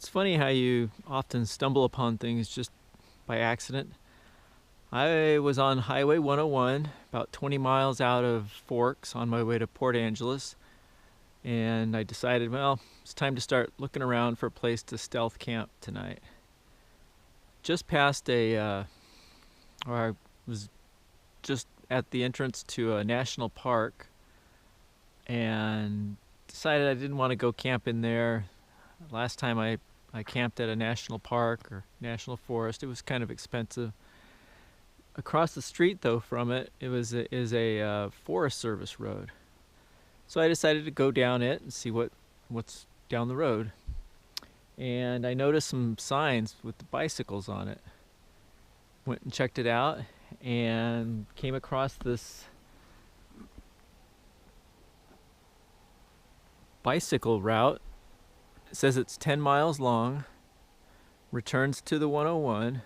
It's funny how you often stumble upon things just by accident. I was on Highway 101, about 20 miles out of Forks on my way to Port Angeles, and I decided, well, it's time to start looking around for a place to stealth camp tonight. Just past or I was just at the entrance to a national park and decided I didn't want to go camp in there. Last time I camped at a national park or national forest, it was kind of expensive. Across the street, though, from it, is a Forest Service road. So I decided to go down it and see what's down the road. And I noticed some signs with the bicycles on it. Went and checked it out and came across this bicycle route. It says it's 10 miles long, returns to the 101.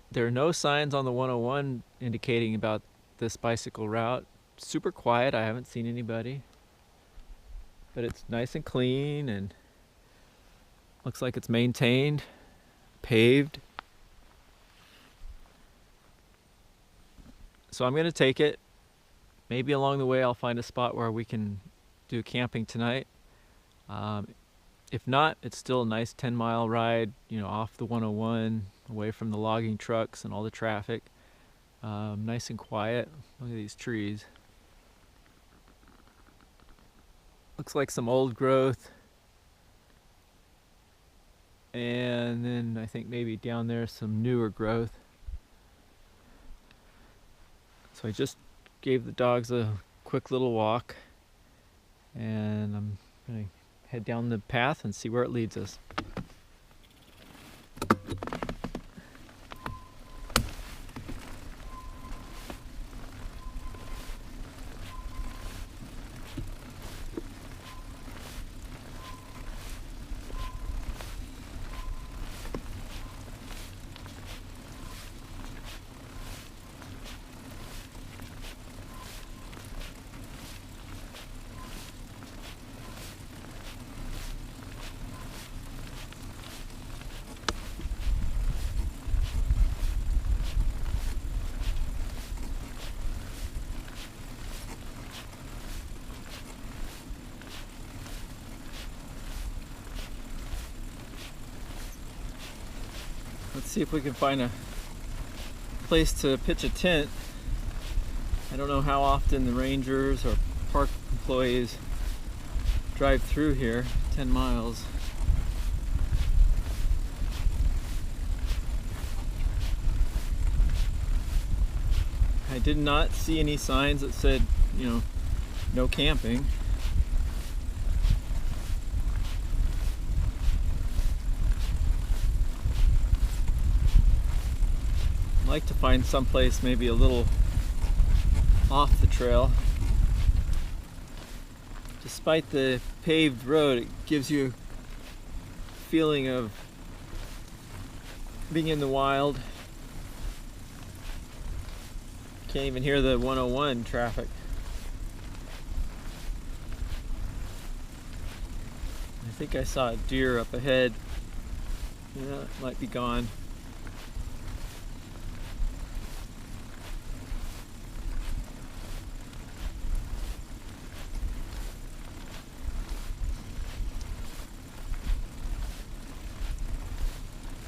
There are no signs on the 101 indicating about this bicycle route. Super quiet, I haven't seen anybody. But it's nice and clean and looks like it's maintained, paved. So I'm gonna take it. Maybe along the way I'll find a spot where we can do camping tonight. If not, it's still a nice 10-mile ride, off the 101, away from the logging trucks and all the traffic. Nice and quiet. Look at these trees. Looks like some old growth. And then I think maybe down there some newer growth. So I just gave the dogs a quick little walk, and I'm going to head down the path and see where it leads us. Let's see if we can find a place to pitch a tent. I don't know how often the rangers or park employees drive through here, 10 miles. I did not see any signs that said, no camping. I'd like to find someplace maybe a little off the trail. Despite the paved road, it gives you a feeling of being in the wild. Can't even hear the 101 traffic. I think I saw a deer up ahead. Yeah, it might be gone.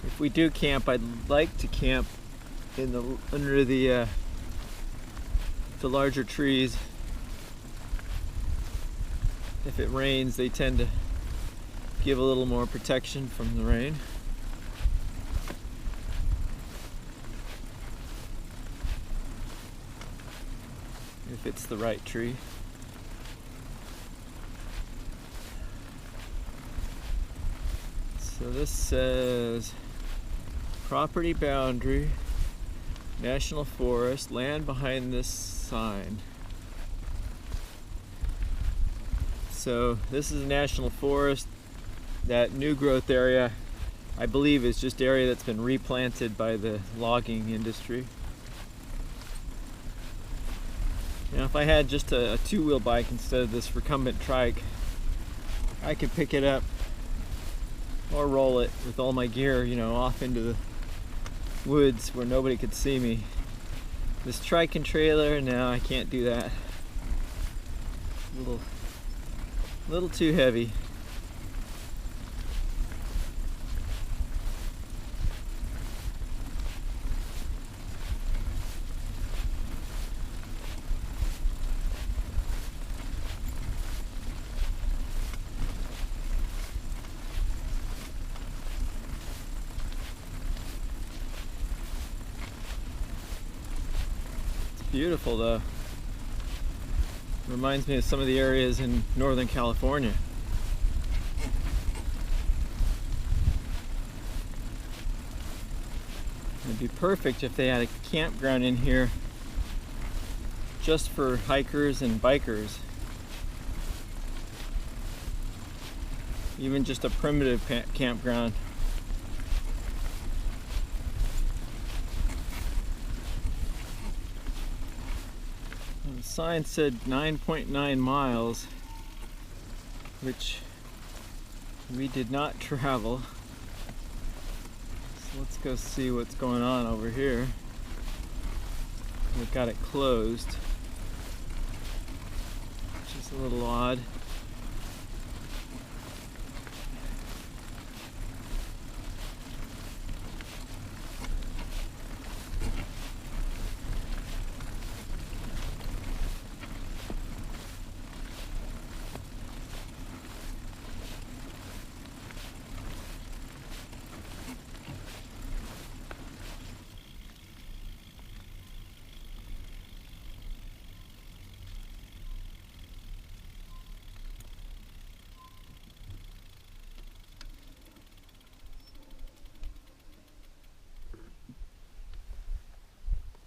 If we do camp, I'd like to camp under the larger trees. If it rains, they tend to give a little more protection from the rain. If it's the right tree. So this says property boundary, national forest, land behind this sign. So this is a national forest. That new growth area, I believe, is just area that's been replanted by the logging industry. If I had just a two-wheel bike instead of this Recumbent Trike, I could pick it up or roll it with all my gear, you know, off into the woods where nobody could see me. This trike and trailer, no, I can't do that. Little too heavy. Beautiful though. Reminds me of some of the areas in Northern California. It'd be perfect if they had a campground in here just for hikers and bikers. Even just a primitive campground. The sign said 9.9 miles, which we did not travel. So let's go see what's going on over here. We've got it closed, which is a little odd.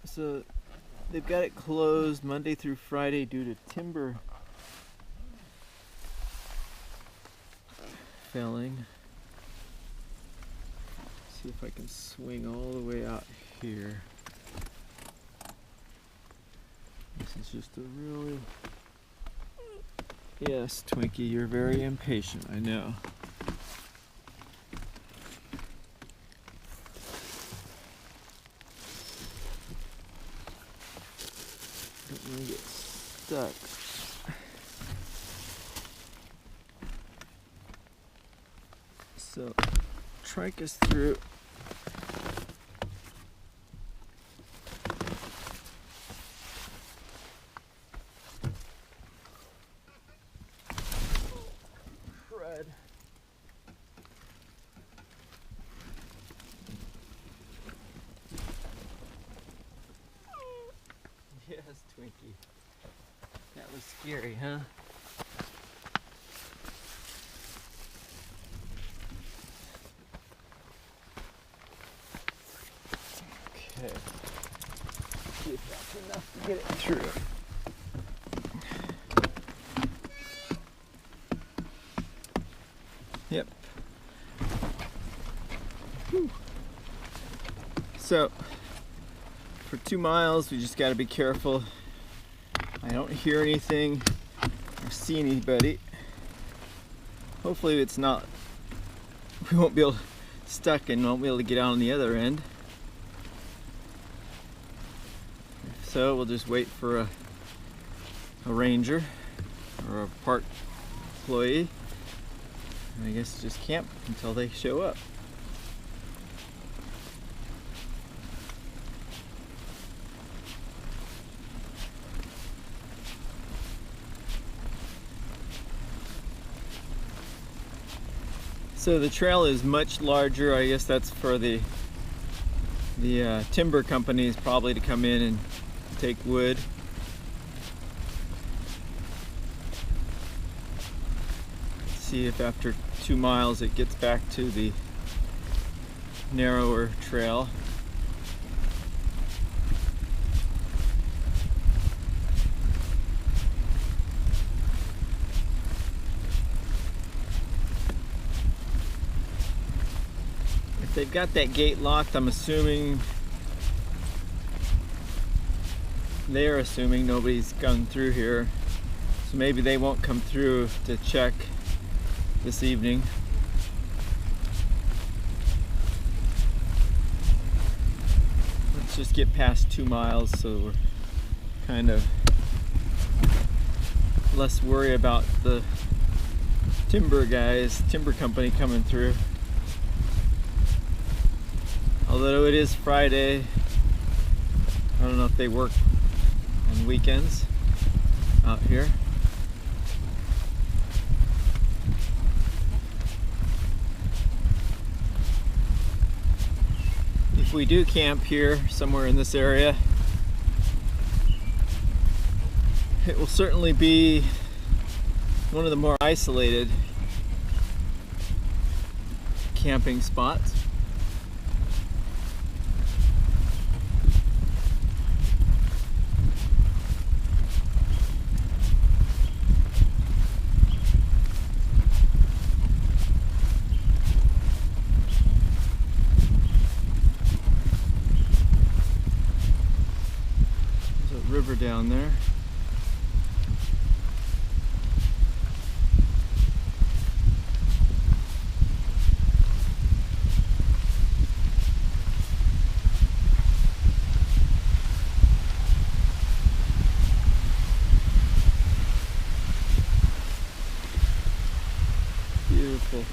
So they've got it closed Monday through Friday due to timber felling. See if I can swing all the way out here. This is just a really... Yes, Twinkie, you're very impatient, I know. Don't want to get stuck. So, trike us through. Crud. Yes, Twinkie. That was scary, huh? Okay. See if that's enough to get it through. Yep. Whew. So, for 2 miles, we just got to be careful. I don't hear anything or see anybody. Hopefully it's not, we won't be able stuck and won't be able to get out on the other end. So we'll just wait for a ranger or a park employee. And I guess just camp until they show up. So the trail is much larger. I guess that's for the timber companies probably to come in and take wood. See if after 2 miles it gets back to the narrower trail. If they've got that gate locked, I'm assuming they're assuming nobody's gone through here, so maybe they won't come through to check this evening. Let's just get past 2 miles so we're kind of less worry about the timber company coming through. Although it is Friday, I don't know if they work on weekends out here. If we do camp here somewhere in this area, it will certainly be one of the more isolated camping spots. There's a river down there. Beautiful.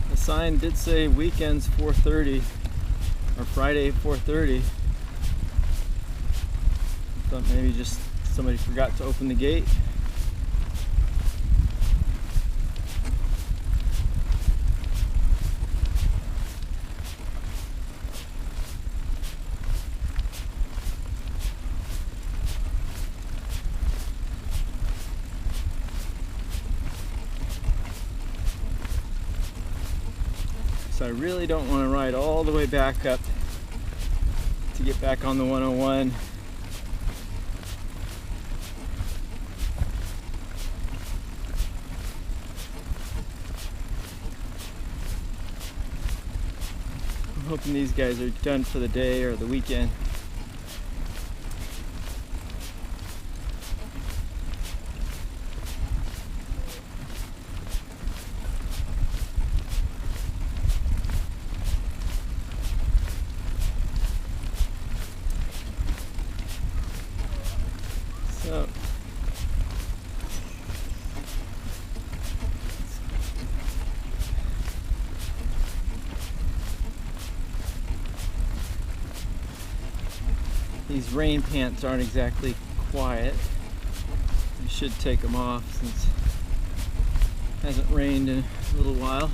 The sign did say weekends 4:30 or Friday 4:30. Thought maybe just somebody forgot to open the gate. So I really don't want to ride all the way back up to get back on the 101. I'm hoping these guys are done for the day or the weekend. So these rain pants aren't exactly quiet. I should take them off since it hasn't rained in a little while.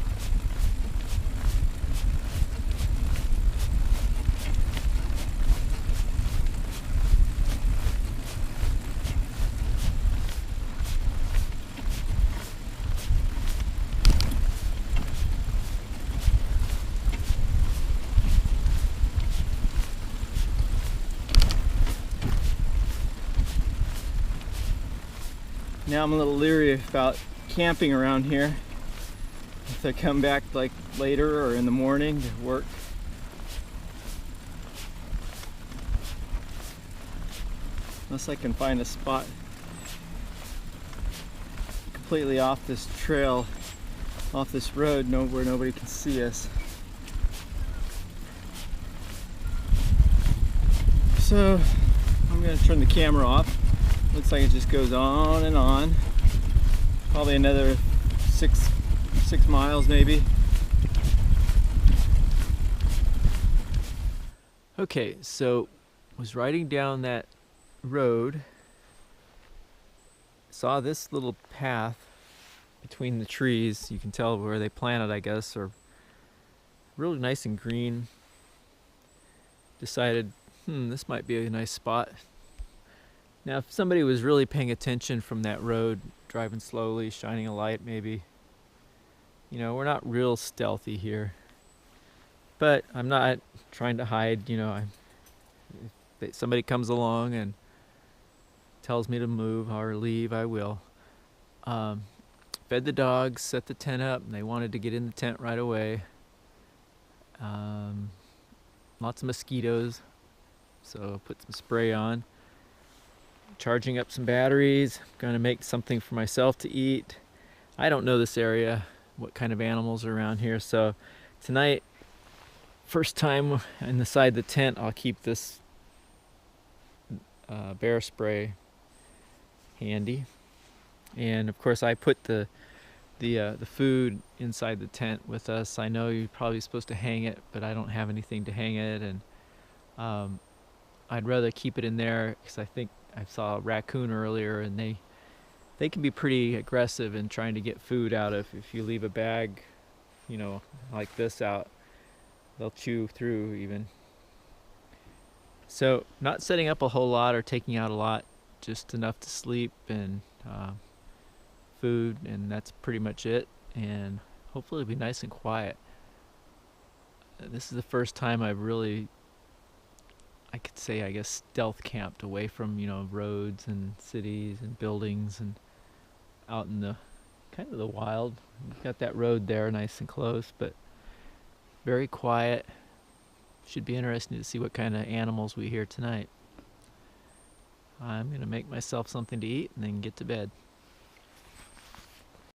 Now I'm a little leery about camping around here. If I come back like later or in the morning to work. Unless I can find a spot completely off this trail, off this road, where nobody can see us. So I'm going to turn the camera off. Looks like it just goes on and on. Probably another six miles maybe. Okay, so was riding down that road, saw this little path between the trees. You can tell where they planted, I guess, or really nice and green. Decided, this might be a nice spot. Now, if somebody was really paying attention from that road, driving slowly, shining a light maybe, we're not real stealthy here. But I'm not trying to hide, if somebody comes along and tells me to move or leave, I will. fed the dogs, set the tent up, and they wanted to get in the tent right away. Lots of mosquitoes, so put some spray on. Charging up some batteries. Gonna make something for myself to eat. I don't know this area, what kind of animals are around here, so tonight, first time inside the tent, I'll keep this bear spray handy. And of course I put the food inside the tent with us. I know you're probably supposed to hang it, but I don't have anything to hang it, and I'd rather keep it in there because I think I saw a raccoon earlier, and they can be pretty aggressive in trying to get food out of. If you leave a bag, you know, like this out, they'll chew through even. So not setting up a whole lot or taking out a lot, just enough to sleep and food, and that's pretty much it. And hopefully it'll be nice and quiet. This is the first time I've really, I could say, I guess, stealth camped away from, you know, roads and cities and buildings, and out in the kind of the wild. You've got that road there nice and close, but very quiet. Should be interesting to see what kind of animals we hear tonight. I'm gonna make myself something to eat and then get to bed.